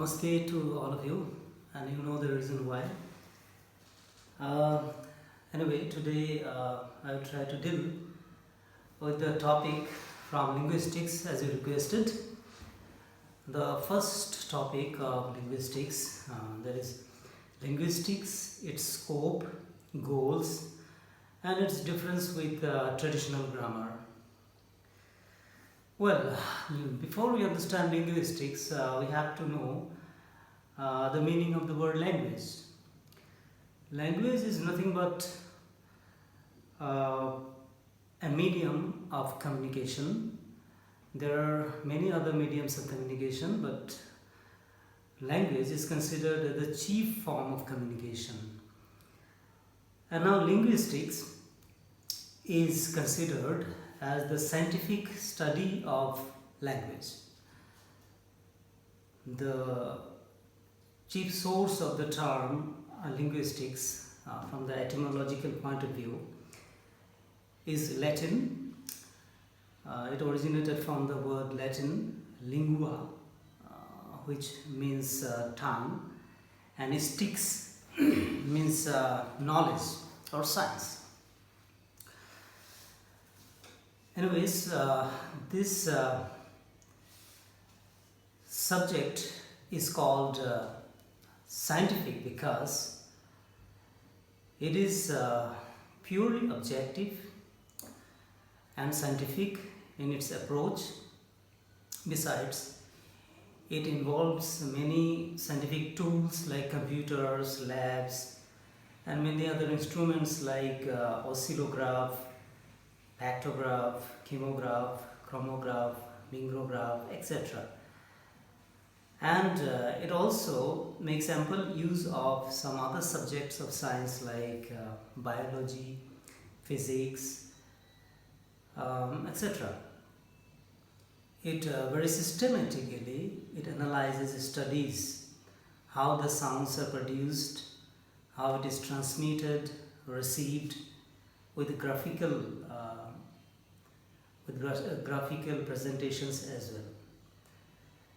Namaste to all of you, and you know the reason why. Uh, anyway, today I will try to deal with the topic from linguistics as you requested. The first topic of linguistics, that is linguistics, its scope, goals, and its difference with traditional grammar. Well, before we understand linguistics, we have to know the meaning of the word language. Language is nothing but a medium of communication. There are many other mediums of communication, but language is considered the chief form of communication. And now linguistics is considered as the scientific study of language. The chief source of the term linguistics from the etymological point of view is Latin. It originated from the word Latin lingua, which means tongue, and sticks means knowledge or science. Anyways, this subject is called scientific because it is purely objective and scientific in its approach. Besides, it involves many scientific tools like computers, labs, and many other instruments like oscillograph, pactograph, chemograph, chromograph, mimeograph, etc. And it also makes ample use of some other subjects of science like biology, physics, etc. It very systematically it analyzes, studies how the sounds are produced, how it is transmitted, received with graphical graphical presentations as well.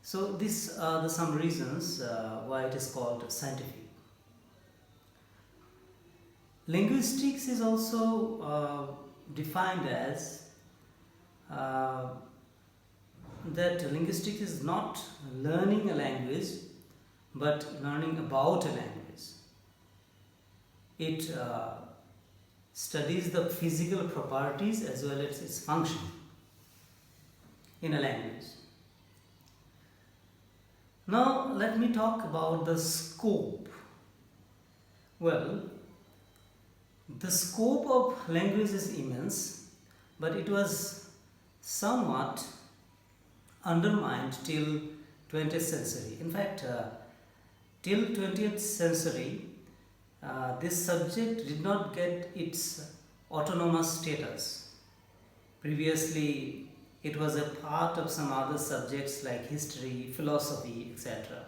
So these are some reasons why it is called scientific. Linguistics is also defined as that linguistics is not learning a language but learning about a language. It studies the physical properties as well as its function in a language. Now let me talk about the scope. Well, the scope of language is immense, but it was somewhat undermined till 20th century. In fact, till 20th century, this subject did not get its autonomous status. Previously, it was a part of some other subjects like history, philosophy, etc.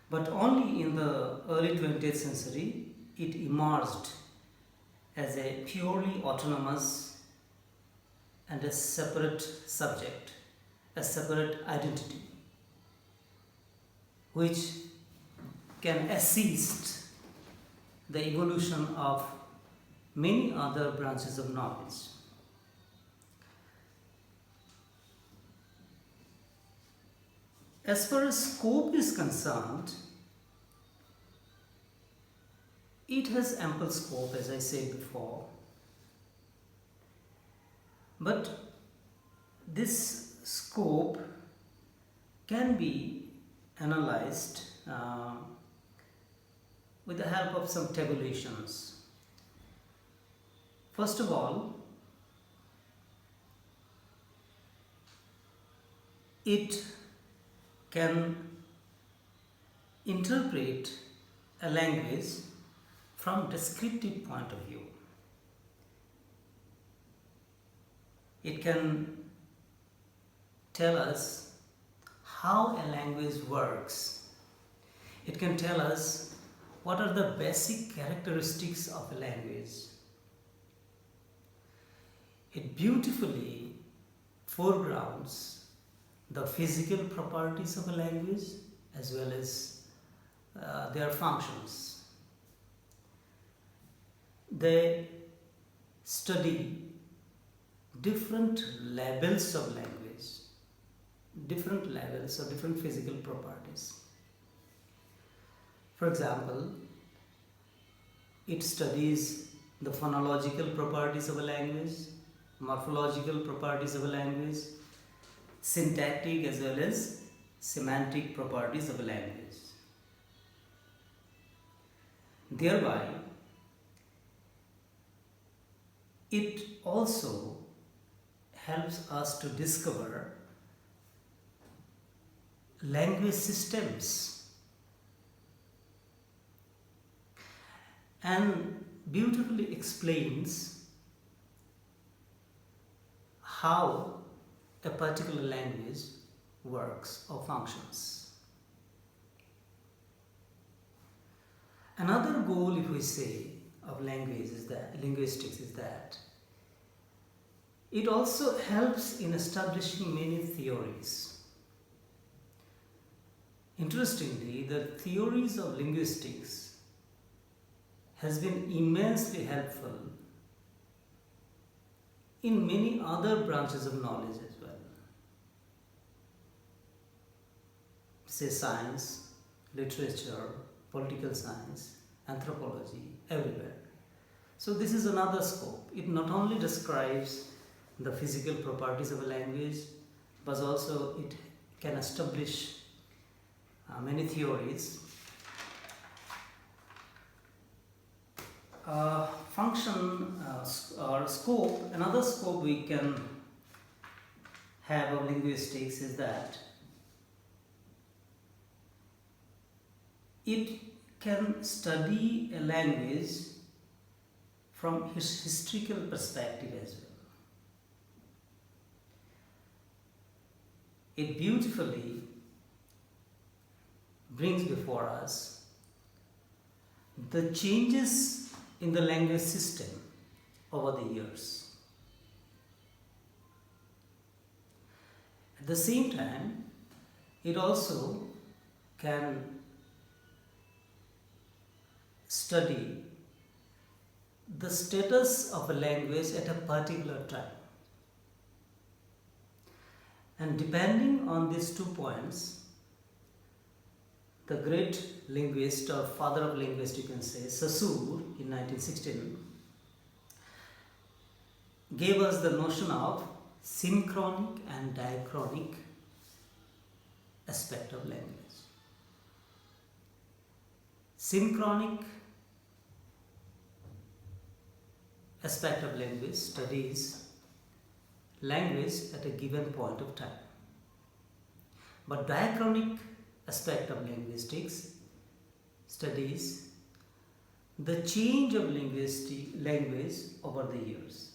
But only in the early 20th century, it emerged as a purely autonomous and a separate subject, a separate identity, which can assist the evolution of many other branches of knowledge. As far as scope is concerned, it has ample scope, as I said before. But this scope can be analyzed with the help of some tabulations. First of all, it can interpret a language from descriptive point of view. It can tell us how a language works. It can tell us what are the basic characteristics of a language. It beautifully foregrounds the physical properties of a language as well as their functions. They study different levels of language, different levels or different physical properties. For example, it studies the phonological properties of a language, morphological properties of a language, syntactic as well as semantic properties of a language. Thereby, it also helps us to discover language systems and beautifully explains how a particular language works or functions. Another goal, if we say, of language is that linguistics is that it also helps in establishing many theories. Interestingly, the theories of linguistics has been immensely helpful in many other branches of knowledge as well. Say science, literature, political science, anthropology, everywhere. So this is another scope. It not only describes the physical properties of a language, but also it can establish many theories. Function or scope, another scope we can have of linguistics is that it can study a language from his historical perspective as well. It beautifully brings before us the changes in the language system over the years. At the same time, it also can study the status of a language at a particular time. And depending on these 2 points, the great linguist or father of linguistics, you can say, Saussure in 1916, gave us the notion of synchronic and diachronic aspect of language. Synchronic aspect of language studies language at a given point of time. But diachronic aspect of linguistics studies the change of language over the years.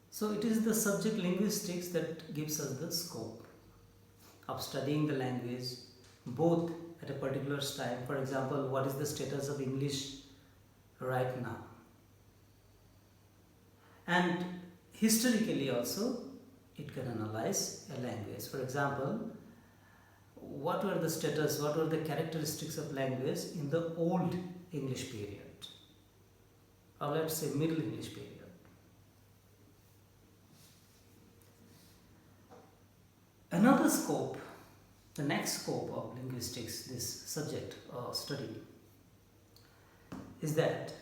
So it is the subject linguistics that gives us the scope of studying the language both at a particular time. For example, what is the status of English right now? And historically also, it can analyze a language. For example, what were the status, what were the characteristics of language in the Old English period, or let's say Middle English period. Another scope, the next scope of linguistics, this subject or study, is that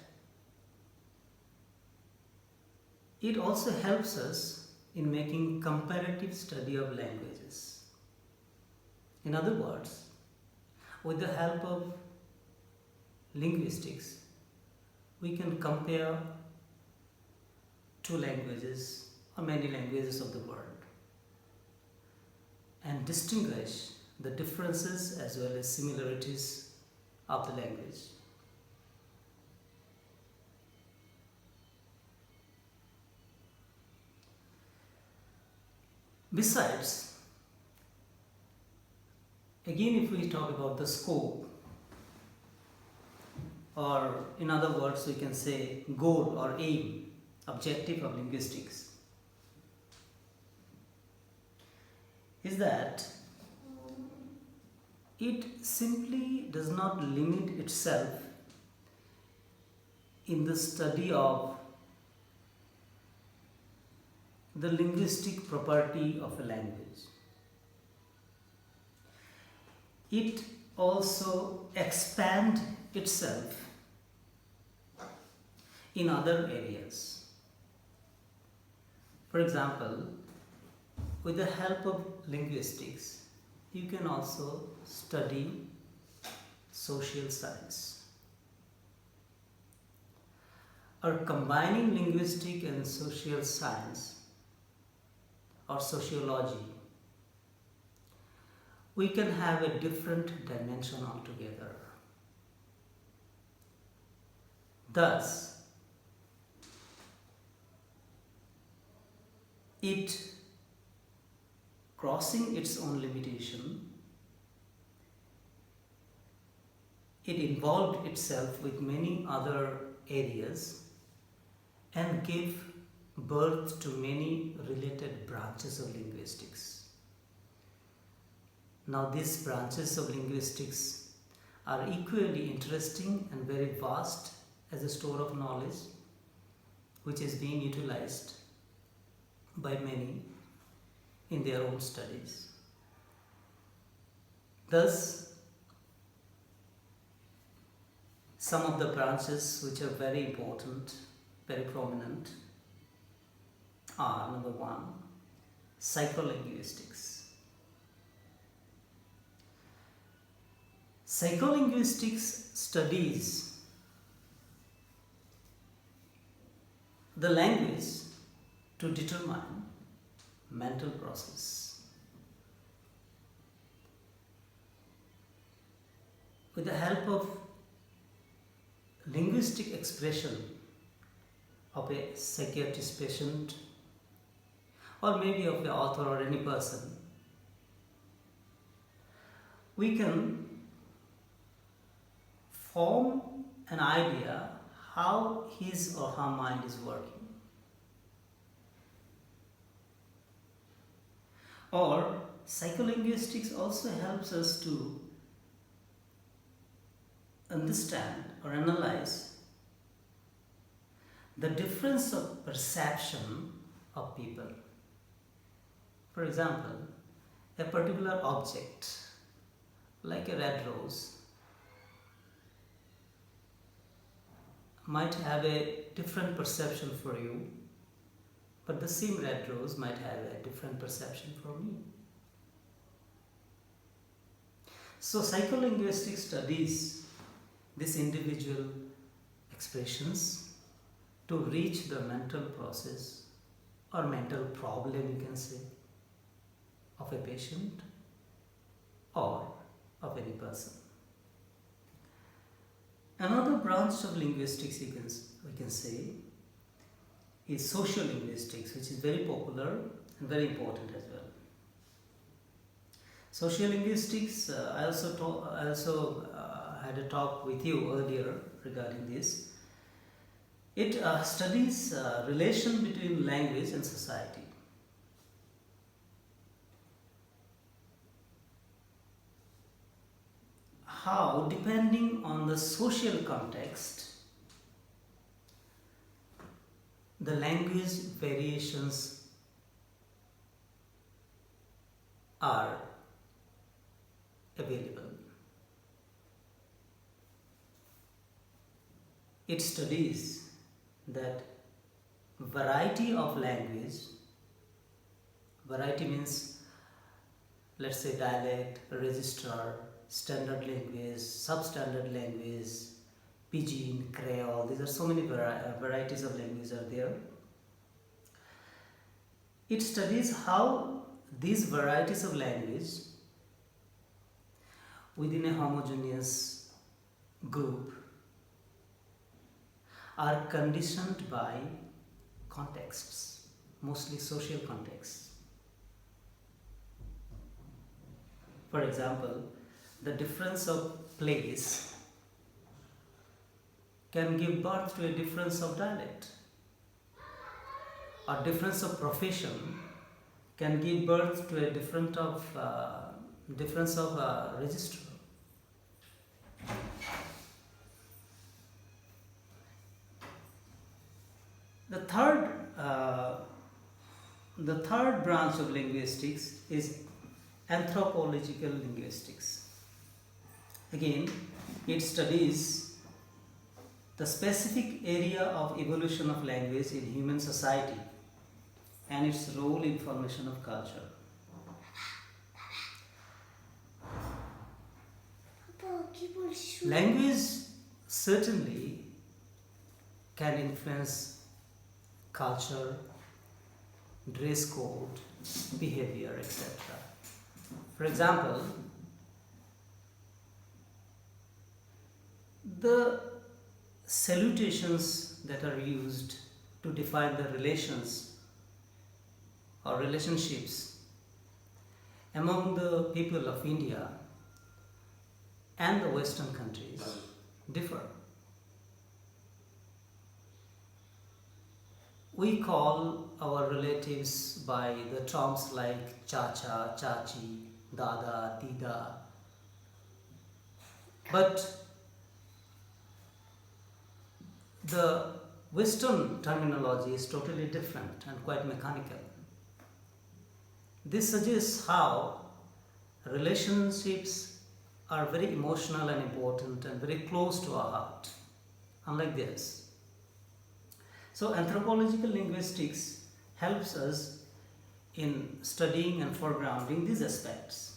it also helps us in making comparative study of languages. In other words, with the help of linguistics, we can compare 2 languages or many languages of the world and distinguish the differences as well as similarities of the language. Besides, again, if we talk about the scope, or in other words, we can say goal or aim, objective of linguistics, is that it simply does not limit itself in the study of the linguistic property of a language. It also expands itself in other areas. For example, with the help of linguistics, you can also study social science. Or combining linguistic and social science or sociology, we can have a different dimension altogether. Thus, it crossing its own limitation, it involved itself with many other areas and gave birth to many related branches of linguistics. Now these branches of linguistics are equally interesting and very vast as a store of knowledge which is being utilized by many in their own studies. Thus, some of the branches which are very important, very prominent are: number one, psycholinguistics. Psycholinguistics studies the language to determine mental process. With the help of linguistic expression of a psychiatrist patient, or maybe of the author or any person, we can form an idea how his or her mind is working. Or psycholinguistics also helps us to understand or analyze the difference of perception of people. For example, a particular object like a red rose might have a different perception for you, but the same red rose might have a different perception for me. So psycholinguistics studies these individual expressions to reach the mental process or mental problem, you can say, of a patient or of any person. Another branch of linguistics we can say is social linguistics, which is very popular and very important as well. Social linguistics, I also had a talk with you earlier regarding this. It studies relation between language and society. How, depending on the social context, the language variations are available. It studies that variety of language, variety means, let's say, dialect, register, standard language, substandard language, Pidgin, Creole, these are so many varieties of language are there. It studies how these varieties of language within a homogeneous group are conditioned by contexts, mostly social contexts. For example, the difference of place can give birth to a difference of dialect, or difference of profession can give birth to a difference of register. The third branch of linguistics is anthropological linguistics. Again, it studies the specific area of evolution of language in human society and its role in formation of culture. Language certainly can influence culture, dress code, behavior, etc. For example, the salutations that are used to define the relations or relationships among the people of India and the Western countries differ. We call our relatives by the terms like chacha, chachi, dada, dida. But the Western terminology is totally different and quite mechanical. This suggests how relationships are very emotional and important and very close to our heart, unlike this. So anthropological linguistics helps us in studying and foregrounding these aspects.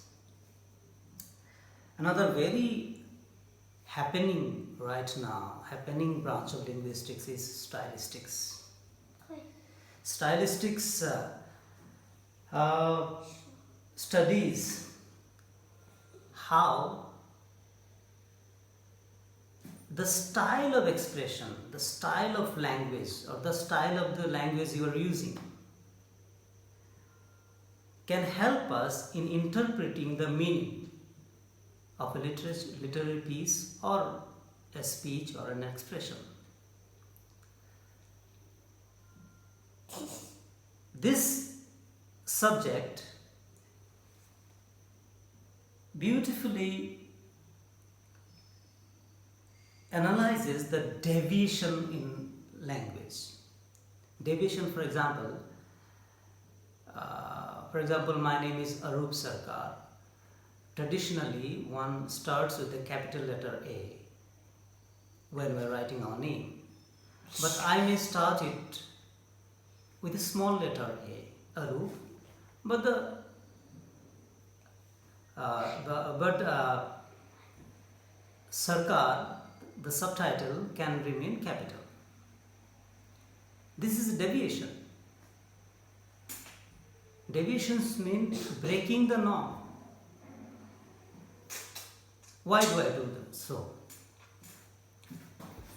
Another very happening branch of linguistics is stylistics. Stylistics studies how the style of expression, the style of language, or the style of the language you are using can help us in interpreting the meaning of a literary piece or a speech or an expression. This subject beautifully analyzes the deviation in language. Deviation, for example, my name is Arup Sarkar. Traditionally, one starts with the capital letter A when we are writing our name. But I may start it with a small letter A, Arup. But Sarkar, the subtitle, can remain capital. This is a deviation. Deviations mean breaking the norm. Why do I do that? So,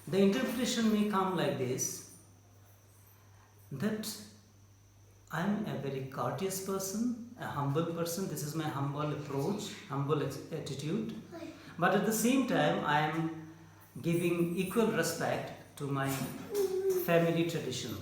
the interpretation may come like this, that I am a very courteous person, a humble person. This is my humble approach, humble attitude. But at the same time, I am giving equal respect to my family tradition.